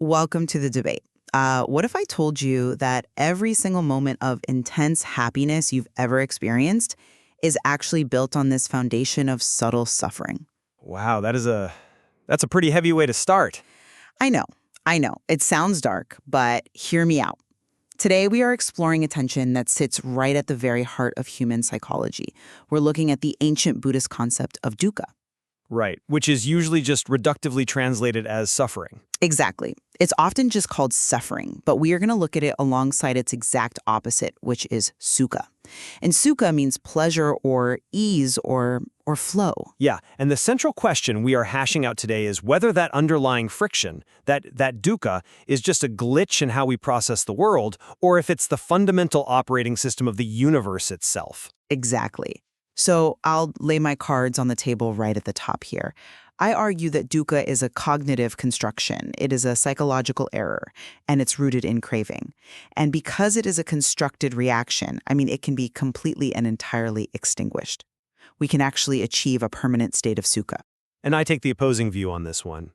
welcome to the debate. What if I told you that every single moment of intense happiness you've ever experienced is actually built on this foundation of subtle suffering? Wow, that's a pretty heavy way to start. I know, I know, it sounds dark, but hear me out. Today, we are exploring a tension that sits right at the very heart of human psychology. We're looking at the ancient Buddhist concept of dukkha. Right, which is usually just reductively translated as suffering. Exactly. It's often just called suffering, but we are going to look at it alongside its exact opposite, which is sukha. And sukha means pleasure or ease or flow. Yeah, and the central question we are hashing out today is whether that underlying friction, that dukkha, is just a glitch in how we process the world, or if it's the fundamental operating system of the universe itself. Exactly. So I'll lay my cards on the table right at the top here. I argue that dukkha is a cognitive construction. It is a psychological error, and it's rooted in craving. And because it is a constructed reaction, it can be completely and entirely extinguished. We can actually achieve a permanent state of sukha. And I take the opposing view on this one.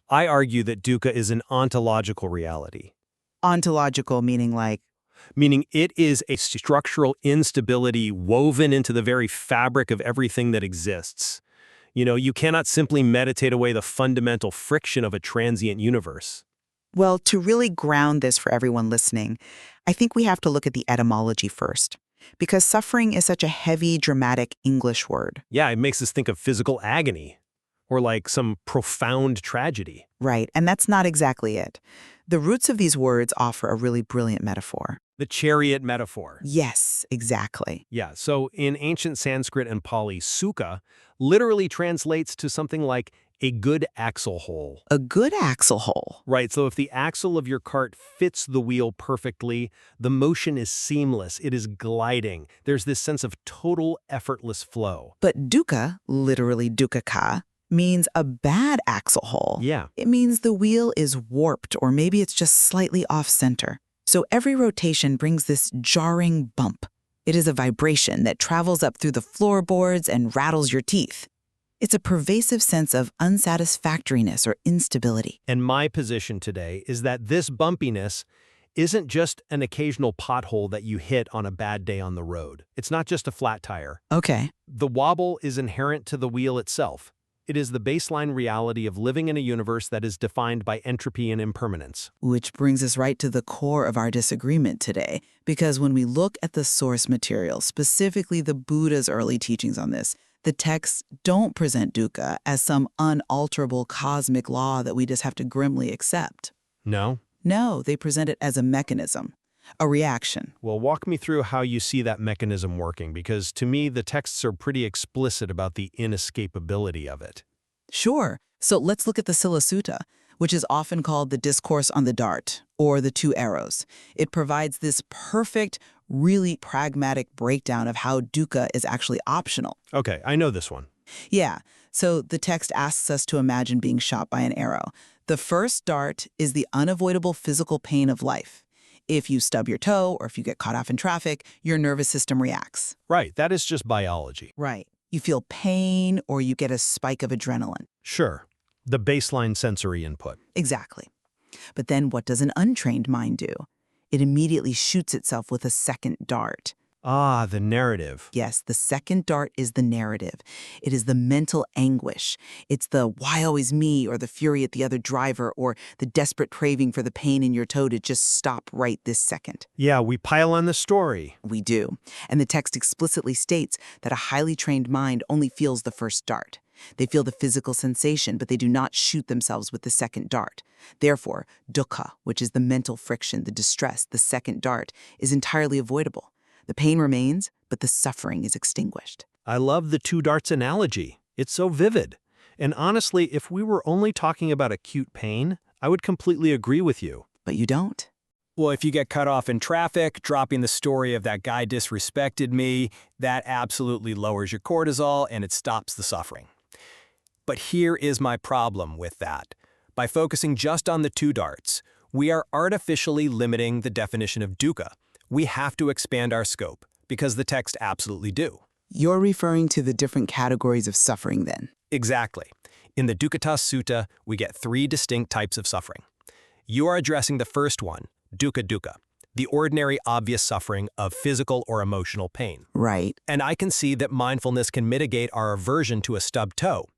I argue that dukkha is an ontological reality. Ontological meaning like, Meaning it is a structural instability woven into the very fabric of everything that exists. You cannot simply meditate away the fundamental friction of a transient universe. well, to really ground this for everyone listening, I think we have to look at the etymology first. Because suffering is such a heavy, dramatic English word. Yeah, it makes us think of physical agony, or like some profound tragedy. Right, and that's not exactly it. The roots of these words offer a really brilliant metaphor. The chariot metaphor. Yes, exactly. Yeah, so in ancient Sanskrit and Pali, sukha literally translates to something like a good axle hole. A good axle hole. Right, so if the axle of your cart fits the wheel perfectly, the motion is seamless, it is gliding. There's this sense of total effortless flow. But dukkha, literally dukkha, means a bad axle hole. Yeah. It means the wheel is warped, or maybe it's just slightly off-center. So every rotation brings this jarring bump. It is a vibration that travels up through the floorboards and rattles your teeth. It's a pervasive sense of unsatisfactoriness or instability. And my position today is that this bumpiness isn't just an occasional pothole that you hit on a bad day on the road. It's not just a flat tire. Okay. The wobble is inherent to the wheel itself. It is the baseline reality of living in a universe that is defined by entropy and impermanence. Which brings us right to the core of our disagreement today, because when we look at the source material, specifically the Buddha's early teachings on this, the texts don't present dukkha as some unalterable cosmic law that we just have to grimly accept. No? No, they present it as a mechanism, a reaction. Well, walk me through how you see that mechanism working, because to me, the texts are pretty explicit about the inescapability of it. Sure. So let's look at the Sila Sutta, which is often called the Discourse on the Dart, or the Two Arrows. It provides this perfect, really pragmatic breakdown of how dukkha is actually optional. Okay, I know this one. Yeah, so the text asks us to imagine being shot by an arrow. The first dart is the unavoidable physical pain of life. If you stub your toe or if you get caught off in traffic, your nervous system reacts. Right, that is just biology. Right. You feel pain or you get a spike of adrenaline. Sure, the baseline sensory input. Exactly. But then what does an untrained mind do? It immediately shoots itself with a second dart. Ah, the narrative. Yes, the second dart is the narrative. It is the mental anguish. It's the why always me, or the fury at the other driver, or the desperate craving for the pain in your toe to just stop right this second. Yeah, we pile on the story. We do. And the text explicitly states that a highly trained mind only feels the first dart. They feel the physical sensation, but they do not shoot themselves with the second dart. Therefore, dukkha, which is the mental friction, the distress, the second dart, is entirely avoidable. The pain remains, but the suffering is extinguished. I love the two darts analogy. It's so vivid. And honestly, if we were only talking about acute pain, I would completely agree with you. But you don't. Well, if you get cut off in traffic, dropping the story of that guy disrespected me, that absolutely lowers your cortisol and it stops the suffering. But here is my problem with that. By focusing just on the two darts, we are artificially limiting the definition of dukkha. We have to expand our scope, because the texts absolutely do. You're referring to the different categories of suffering then. Exactly. In the Dukkha Sutta, we get 3 distinct types of suffering. You are addressing the first one, dukkha, the ordinary obvious suffering of physical or emotional pain. Right. And I can see that mindfulness can mitigate our aversion to a stubbed toe.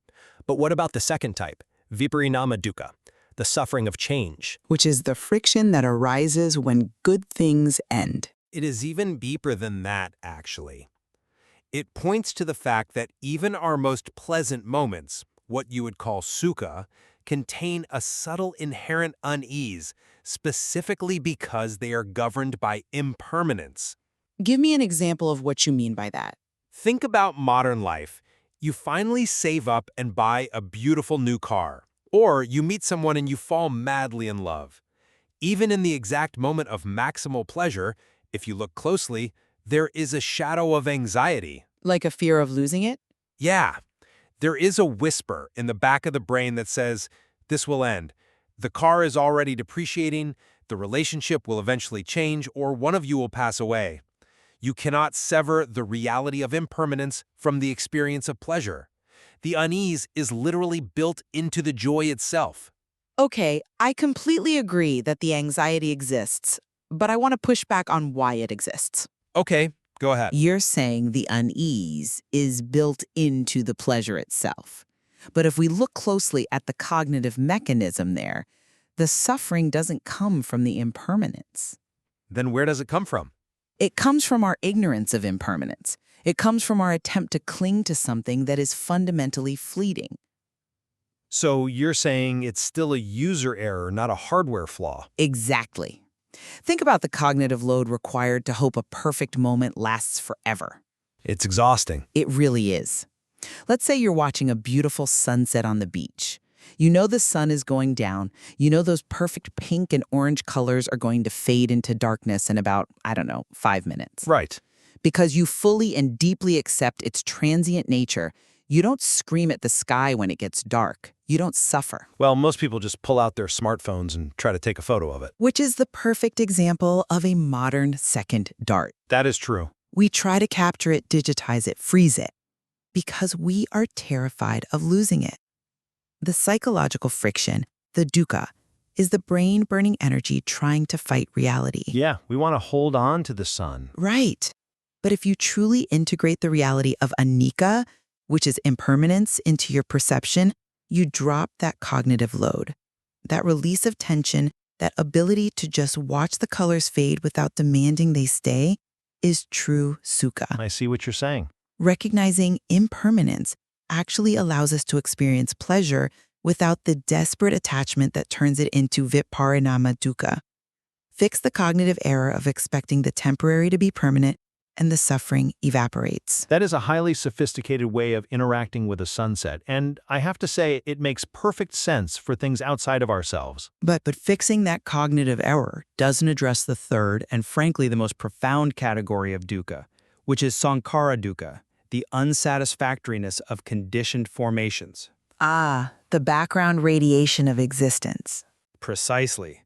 But what about the second type, viparinama dukkha, the suffering of change? Which is the friction that arises when good things end. It is even deeper than that, actually. It points to the fact that even our most pleasant moments, what you would call sukha, contain a subtle inherent unease, specifically because they are governed by impermanence. Give me an example of what you mean by that. Think about modern life. You finally save up and buy a beautiful new car. Or you meet someone and you fall madly in love. Even in the exact moment of maximal pleasure, if you look closely, there is a shadow of anxiety. Like a fear of losing it? Yeah, there is a whisper in the back of the brain that says, this will end. The car is already depreciating, the relationship will eventually change, or one of you will pass away. You cannot sever the reality of impermanence from the experience of pleasure. The unease is literally built into the joy itself. Okay, I completely agree that the anxiety exists, but I want to push back on why it exists. Okay, go ahead. You're saying the unease is built into the pleasure itself. But if we look closely at the cognitive mechanism there, the suffering doesn't come from the impermanence. Then where does it come from? It comes from our ignorance of impermanence. It comes from our attempt to cling to something that is fundamentally fleeting. So you're saying it's still a user error, not a hardware flaw. Exactly. Think about the cognitive load required to hope a perfect moment lasts forever. It's exhausting. It really is. Let's say you're watching a beautiful sunset on the beach. You know the sun is going down. You know those perfect pink and orange colors are going to fade into darkness in about, 5 minutes. Right. Because you fully and deeply accept its transient nature, you don't scream at the sky when it gets dark. You don't suffer. Well, most people just pull out their smartphones and try to take a photo of it. Which is the perfect example of a modern second dart. That is true. We try to capture it, digitize it, freeze it, because we are terrified of losing it. The psychological friction, the dukkha, is the brain-burning energy trying to fight reality. Yeah, we want to hold on to the sun. Right. But if you truly integrate the reality of anicca, which is impermanence, into your perception, you drop that cognitive load. That release of tension, that ability to just watch the colors fade without demanding they stay, is true sukha. I see what you're saying. Recognizing impermanence actually allows us to experience pleasure without the desperate attachment that turns it into viparinama dukkha. Fix the cognitive error of expecting the temporary to be permanent, and the suffering evaporates. That is a highly sophisticated way of interacting with a sunset, and I have to say it makes perfect sense for things outside of ourselves. But fixing that cognitive error doesn't address the third and frankly the most profound category of dukkha, which is sankhara dukkha, the unsatisfactoriness of conditioned formations. Ah, the background radiation of existence. Precisely.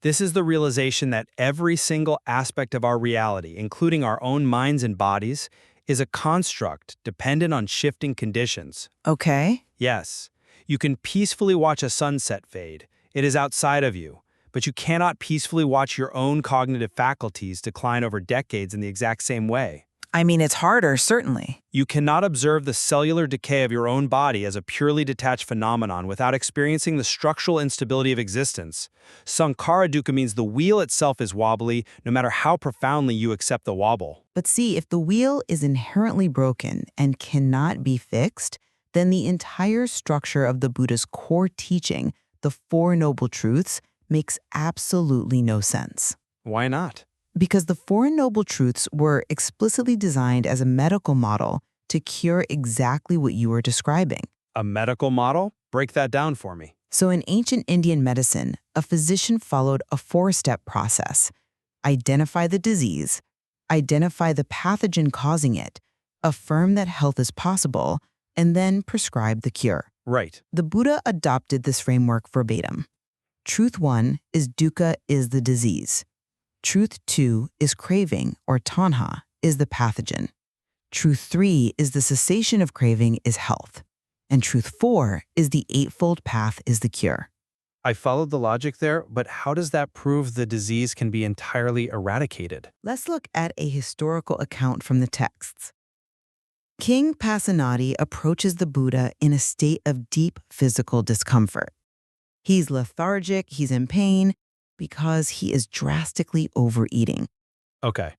This is the realization that every single aspect of our reality, including our own minds and bodies, is a construct dependent on shifting conditions. Okay. Yes, you can peacefully watch a sunset fade. It is outside of you. But you cannot peacefully watch your own cognitive faculties decline over decades in the exact same way. I mean, it's harder, certainly. You cannot observe the cellular decay of your own body as a purely detached phenomenon without experiencing the structural instability of existence. Sankhara dukkha means the wheel itself is wobbly, no matter how profoundly you accept the wobble. But see, if the wheel is inherently broken and cannot be fixed, then the entire structure of the Buddha's core teaching, the Four Noble Truths, makes absolutely no sense. Why not? Because the Four Noble Truths were explicitly designed as a medical model to cure exactly what you are describing. A medical model? Break that down for me. So in ancient Indian medicine, a physician followed a four-step process. Identify the disease, identify the pathogen causing it, affirm that health is possible, and then prescribe the cure. Right. The Buddha adopted this framework verbatim. Truth 1 is dukkha is the disease. Truth 2 is craving, or tanha, is the pathogen. Truth 3 is the cessation of craving is health. And truth 4 is the eightfold path is the cure. I followed the logic there, but how does that prove the disease can be entirely eradicated? Let's look at a historical account from the texts. King Pasenadi approaches the Buddha in a state of deep physical discomfort. He's lethargic, he's in pain, because he is drastically overeating. Okay.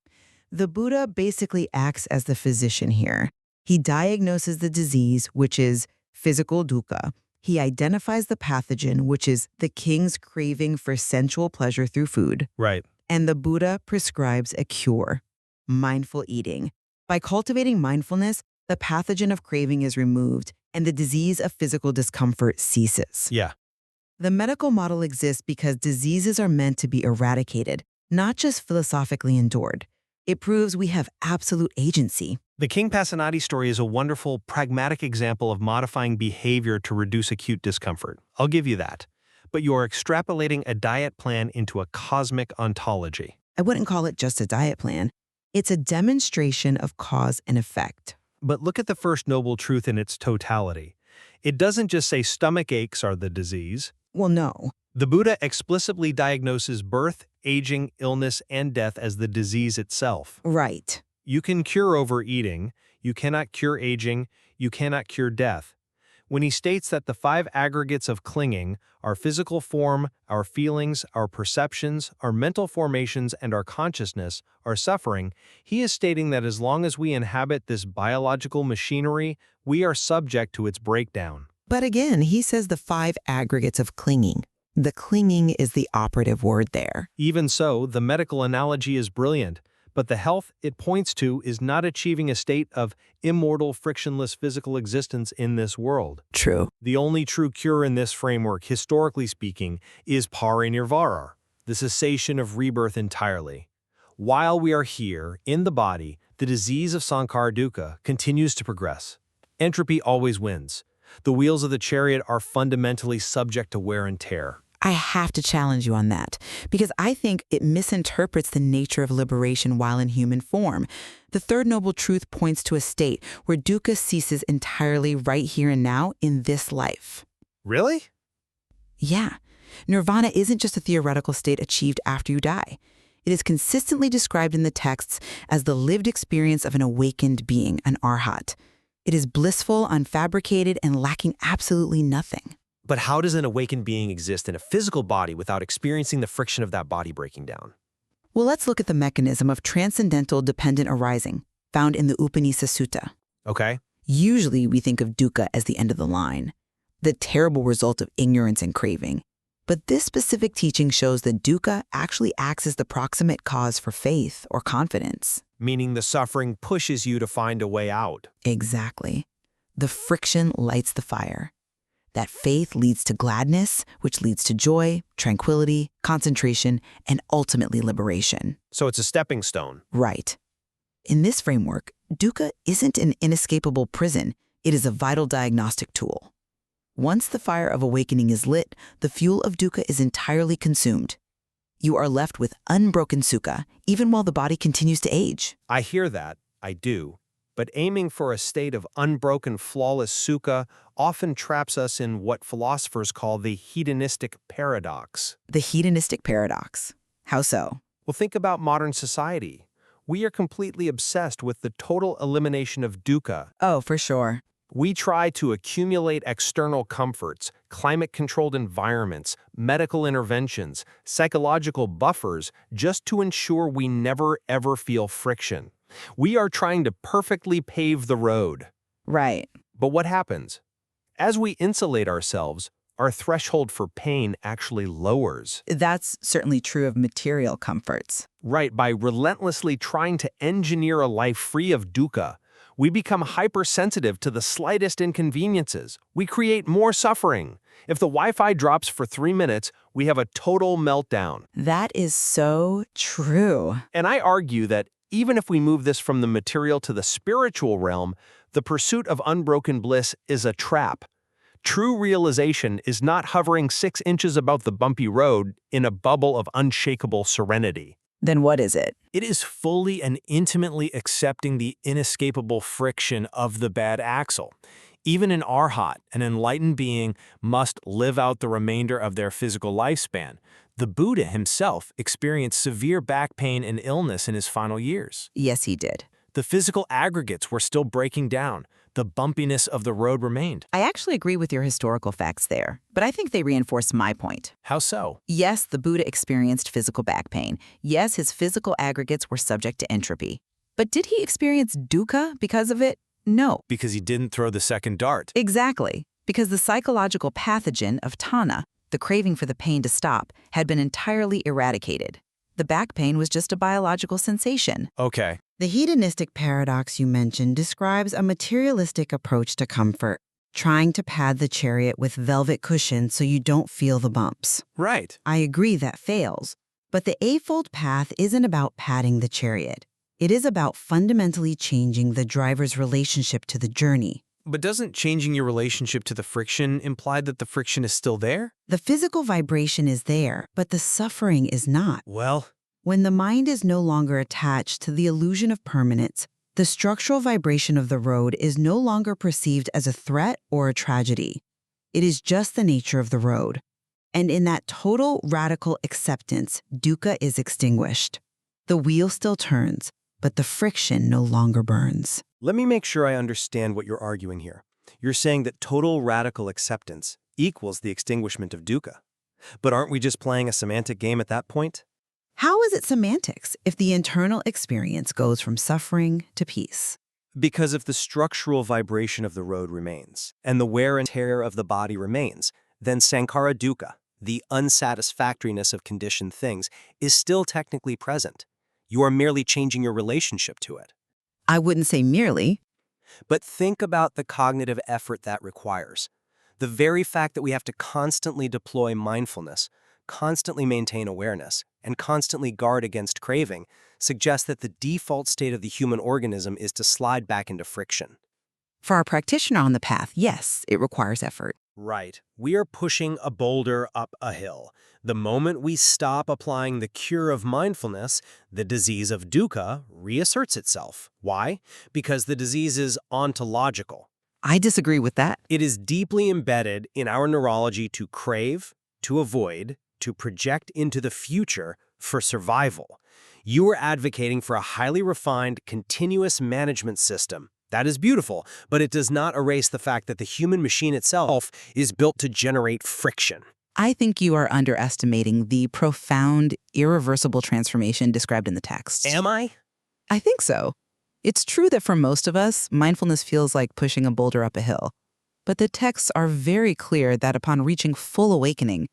The Buddha basically acts as the physician here. He diagnoses the disease, which is physical dukkha. He identifies the pathogen, which is the king's craving for sensual pleasure through food. Right. And the Buddha prescribes a cure, mindful eating. By cultivating mindfulness, the pathogen of craving is removed and the disease of physical discomfort ceases. Yeah. The medical model exists because diseases are meant to be eradicated, not just philosophically endured. It proves we have absolute agency. The King Pasenadi story is a wonderful, pragmatic example of modifying behavior to reduce acute discomfort. I'll give you that. But you're extrapolating a diet plan into a cosmic ontology. I wouldn't call it just a diet plan. It's a demonstration of cause and effect. But look at the first noble truth in its totality. It doesn't just say stomach aches are the disease. Well, no. The Buddha explicitly diagnoses birth, aging, illness, and death as the disease itself. Right. You can cure overeating, you cannot cure aging, you cannot cure death. When he states that the 5 aggregates of clinging, our physical form, our feelings, our perceptions, our mental formations, and our consciousness, are suffering, he is stating that as long as we inhabit this biological machinery, we are subject to its breakdown. But again, he says the 5 aggregates of clinging. The clinging is the operative word there. Even so, the medical analogy is brilliant, but the health it points to is not achieving a state of immortal, frictionless physical existence in this world. True. The only true cure in this framework, historically speaking, is parinirvara, the cessation of rebirth entirely. While we are here, in the body, the disease of sankhara dukkha continues to progress. Entropy always wins. The wheels of the chariot are fundamentally subject to wear and tear. I have to challenge you on that, because I think it misinterprets the nature of liberation while in human form. The third noble truth points to a state where dukkha ceases entirely right here and now in this life. Really? Yeah. Nirvana isn't just a theoretical state achieved after you die. It is consistently described in the texts as the lived experience of an awakened being, an arhat. It is blissful, unfabricated, and lacking absolutely nothing. But how does an awakened being exist in a physical body without experiencing the friction of that body breaking down? Well, let's look at the mechanism of transcendental dependent arising, found in the Upanisa Sutta. Okay. Usually, we think of dukkha as the end of the line, the terrible result of ignorance and craving. But this specific teaching shows that dukkha actually acts as the proximate cause for faith or confidence. Meaning the suffering pushes you to find a way out. Exactly. The friction lights the fire. That faith leads to gladness, which leads to joy, tranquility, concentration, and ultimately liberation. So it's a stepping stone. Right. In this framework, dukkha isn't an inescapable prison. It is a vital diagnostic tool. Once the fire of awakening is lit, the fuel of dukkha is entirely consumed. You are left with unbroken sukha, even while the body continues to age. I hear that, I do. But aiming for a state of unbroken, flawless sukha often traps us in what philosophers call the hedonistic paradox. The hedonistic paradox. How so? Well, think about modern society. We are completely obsessed with the total elimination of dukkha. Oh, for sure. We try to accumulate external comforts, climate-controlled environments, medical interventions, psychological buffers, just to ensure we never ever feel friction. We are trying to perfectly pave the road. Right. But what happens? As we insulate ourselves, our threshold for pain actually lowers. That's certainly true of material comforts. Right, by relentlessly trying to engineer a life free of dukkha, we become hypersensitive to the slightest inconveniences. We create more suffering. If the Wi-Fi drops for 3 minutes, we have a total meltdown. That is so true. And I argue that even if we move this from the material to the spiritual realm, the pursuit of unbroken bliss is a trap. True realization is not hovering 6 inches above the bumpy road in a bubble of unshakable serenity. Then what is it? It is fully and intimately accepting the inescapable friction of the bad axle. Even an arhat, an enlightened being, must live out the remainder of their physical lifespan. The Buddha himself experienced severe back pain and illness in his final years. Yes, he did. The physical aggregates were still breaking down. The bumpiness of the road remained. I actually agree with your historical facts there, but I think they reinforce my point. How so? Yes, the Buddha experienced physical back pain. Yes, his physical aggregates were subject to entropy. But did he experience dukkha because of it? No. Because he didn't throw the second dart. Exactly. Because the psychological pathogen of tanha, the craving for the pain to stop, had been entirely eradicated. The back pain was just a biological sensation. Okay. The hedonistic paradox you mentioned describes a materialistic approach to comfort, trying to pad the chariot with velvet cushions so you don't feel the bumps. Right. I agree that fails, but the Eightfold Path isn't about padding the chariot. It is about fundamentally changing the driver's relationship to the journey. But doesn't changing your relationship to the friction imply that the friction is still there? The physical vibration is there, but the suffering is not. Well, When the mind is no longer attached to the illusion of permanence, the structural vibration of the road is no longer perceived as a threat or a tragedy. It is just the nature of the road. And in that total radical acceptance, dukkha is extinguished. The wheel still turns, but the friction no longer burns. Let me make sure I understand what you're arguing here. You're saying that total radical acceptance equals the extinguishment of dukkha. But aren't we just playing a semantic game at that point? How is it semantics if the internal experience goes from suffering to peace? Because if the structural vibration of the road remains, and the wear and tear of the body remains, then sankhara dukkha, the unsatisfactoriness of conditioned things, is still technically present. You are merely changing your relationship to it. I wouldn't say merely. But think about the cognitive effort that requires. The very fact that we have to constantly deploy mindfulness, constantly maintain awareness, and constantly guard against craving suggests that the default state of the human organism is to slide back into friction. For our practitioner on the path, yes, it requires effort. right. We are pushing a boulder up a hill. The moment we stop applying the cure of mindfulness, the disease of dukkha reasserts itself. Why? Because the disease is ontological. I disagree with that. It is deeply embedded in our neurology to crave, to avoid, to project into the future for survival. You are advocating for a highly refined, continuous management system. That is beautiful, but it does not erase the fact that the human machine itself is built to generate friction. I think you are underestimating the profound, irreversible transformation described in the text. Am I? I think so. It's true that for most of us, mindfulness feels like pushing a boulder up a hill. But the texts are very clear that upon reaching full awakening,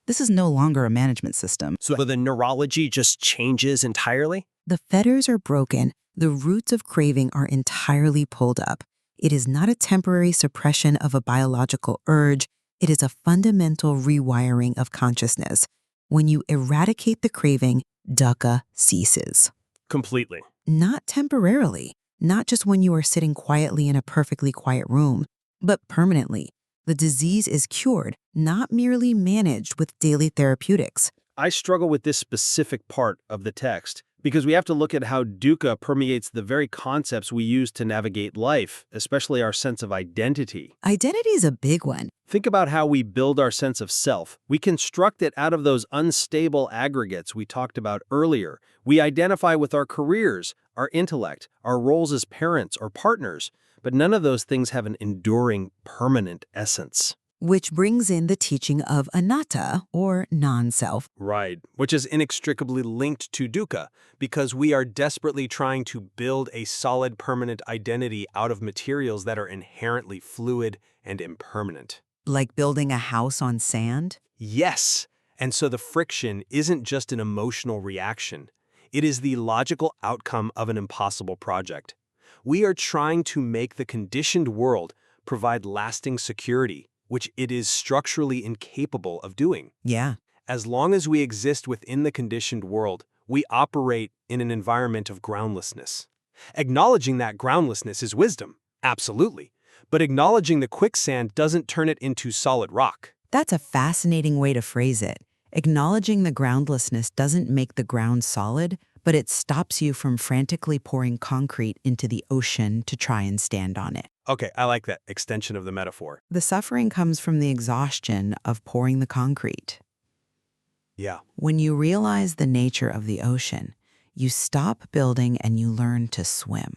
this is no longer a management system. So the neurology just changes entirely? The fetters are broken. The roots of craving are entirely pulled up. It is not a temporary suppression of a biological urge. It is a fundamental rewiring of consciousness. When you eradicate the craving, dukkha ceases. Completely. Not temporarily, not just when you are sitting quietly in a perfectly quiet room, but permanently. The disease is cured, not merely managed with daily therapeutics. I struggle with this specific part of the text because we have to look at how dukkha permeates the very concepts we use to navigate life, especially our sense of identity. Identity is a big one. Think about how we build our sense of self. We construct it out of those unstable aggregates we talked about earlier. We identify with our careers, our intellect, our roles as parents or partners, but none of those things have an enduring, permanent essence. Which brings in the teaching of anatta, or non-self. Right, which is inextricably linked to dukkha, because we are desperately trying to build a solid, permanent identity out of materials that are inherently fluid and impermanent. Like building a house on sand? Yes, and so the friction isn't just an emotional reaction. It is the logical outcome of an impossible project. We are trying to make the conditioned world provide lasting security, which it is structurally incapable of doing. Yeah. As long as we exist within the conditioned world, we operate in an environment of groundlessness. Acknowledging that groundlessness is wisdom, absolutely. But acknowledging the quicksand doesn't turn it into solid rock. That's a fascinating way to phrase it. Acknowledging the groundlessness doesn't make the ground solid, but it stops you from frantically pouring concrete into the ocean to try and stand on it. Okay, I like that extension of the metaphor. The suffering comes from the exhaustion of pouring the concrete. Yeah. When you realize the nature of the ocean, you stop building and you learn to swim.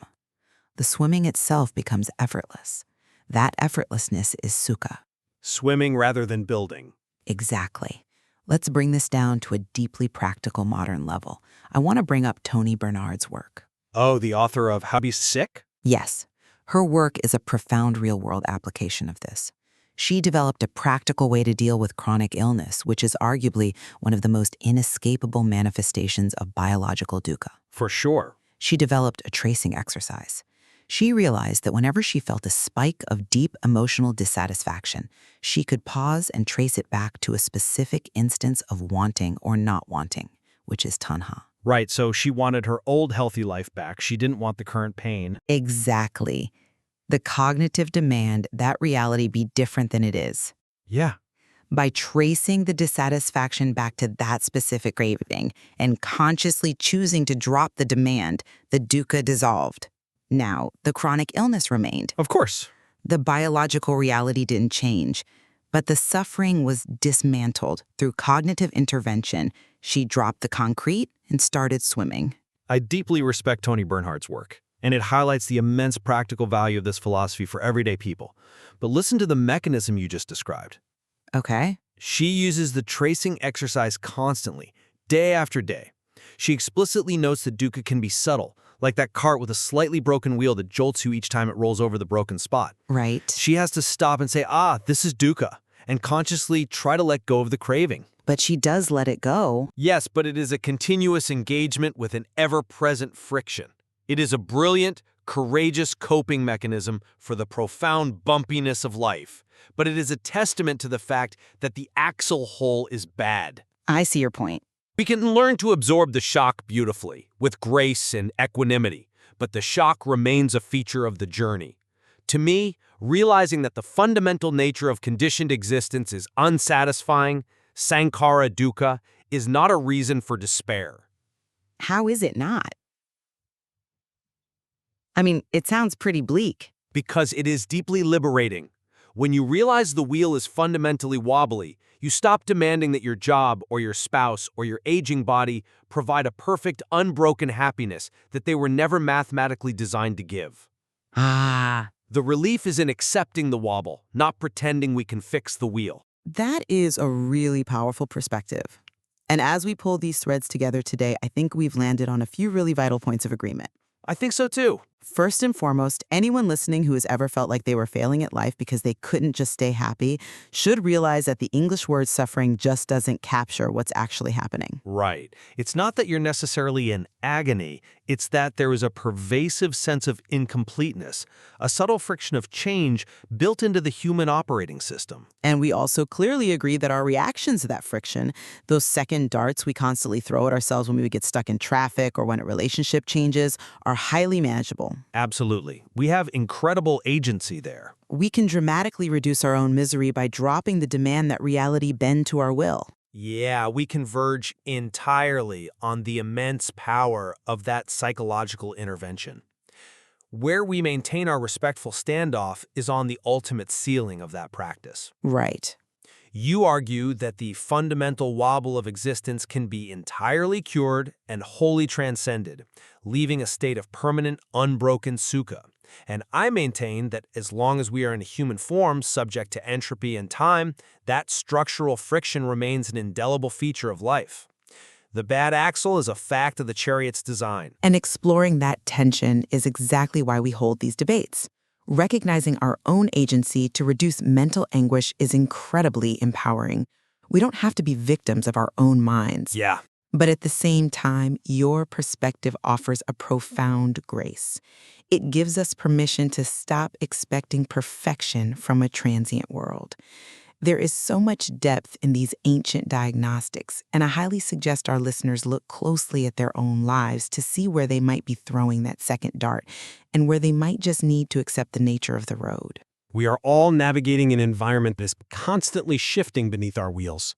The swimming itself becomes effortless. That effortlessness is Sukha. Swimming rather than building. Exactly. Let's bring this down to a deeply practical modern level. I want to bring up Toni Bernard's work. Oh, the author of How to Be Sick? Yes, her work is a profound real-world application of this. She developed a practical way to deal with chronic illness, which is arguably one of the most inescapable manifestations of biological dukkha. For sure. She developed a tracing exercise. She realized that whenever she felt a spike of deep emotional dissatisfaction, she could pause and trace it back to a specific instance of wanting or not wanting, which is tanha. Right, so she wanted her old healthy life back. She didn't want the current pain. Exactly. The cognitive demand that reality be different than it is. Yeah. By tracing the dissatisfaction back to that specific craving and consciously choosing to drop the demand, the dukkha dissolved. Now, the chronic illness remained. Of course. The biological reality didn't change, but the suffering was dismantled through cognitive intervention. She dropped the concrete and started swimming. I deeply respect Toni Bernhardt's work, and it highlights the immense practical value of this philosophy for everyday people. But listen to the mechanism you just described. Okay. She uses the tracing exercise constantly, day after day. She explicitly notes that dukkha can be subtle, like that cart with a slightly broken wheel that jolts you each time it rolls over the broken spot. Right. She has to stop and say, this is dukkha, and consciously try to let go of the craving. But she does let it go. Yes, but it is a continuous engagement with an ever-present friction. It is a brilliant, courageous coping mechanism for the profound bumpiness of life. But it is a testament to the fact that the axle hole is bad. I see your point. We can learn to absorb the shock beautifully, with grace and equanimity, but the shock remains a feature of the journey. To me, realizing that the fundamental nature of conditioned existence is unsatisfying, sankhara dukkha, is not a reason for despair. How is it not? I mean, it sounds pretty bleak. Because it is deeply liberating. When you realize the wheel is fundamentally wobbly, you stop demanding that your job or your spouse or your aging body provide a perfect, unbroken happiness that they were never mathematically designed to give. Ah, The relief is in accepting the wobble, not pretending we can fix the wheel. that is a really powerful perspective. And as we pull these threads together today, I think we've landed on a few really vital points of agreement. I think so too. First and foremost, anyone listening who has ever felt like they were failing at life because they couldn't just stay happy should realize that the English word suffering just doesn't capture what's actually happening. Right. It's not that you're necessarily in agony, it's that there is a pervasive sense of incompleteness, a subtle friction of change built into the human operating system. And we also clearly agree that our reactions to that friction, those second darts we constantly throw at ourselves when we get stuck in traffic or when a relationship changes, are highly manageable. Absolutely. We have incredible agency there. We can dramatically reduce our own misery by dropping the demand that reality bend to our will. Yeah, we converge entirely on the immense power of that psychological intervention. Where we maintain our respectful standoff is on the ultimate ceiling of that practice. Right. You argue that the fundamental wobble of existence can be entirely cured and wholly transcended, leaving a state of permanent, unbroken sukha. And I maintain that as long as we are in a human form subject to entropy and time, that structural friction remains an indelible feature of life. The bad axle is a fact of the chariot's design. And exploring that tension is exactly why we hold these debates. Recognizing our own agency to reduce mental anguish is incredibly empowering. We don't have to be victims of our own minds. Yeah. But at the same time, your perspective offers a profound grace. It gives us permission to stop expecting perfection from a transient world. There is so much depth in these ancient diagnostics, and I highly suggest our listeners look closely at their own lives to see where they might be throwing that second dart and where they might just need to accept the nature of the road. We are all navigating an environment that is constantly shifting beneath our wheels.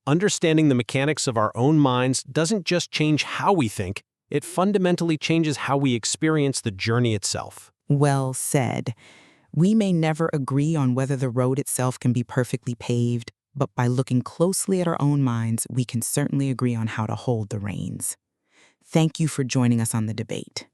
Understanding the mechanics of our own minds doesn't just change how we think, It fundamentally changes how we experience the journey itself. Well said. We may never agree on whether the road itself can be perfectly paved, but by looking closely at our own minds, we can certainly agree on how to hold the reins. Thank you for joining us on the debate.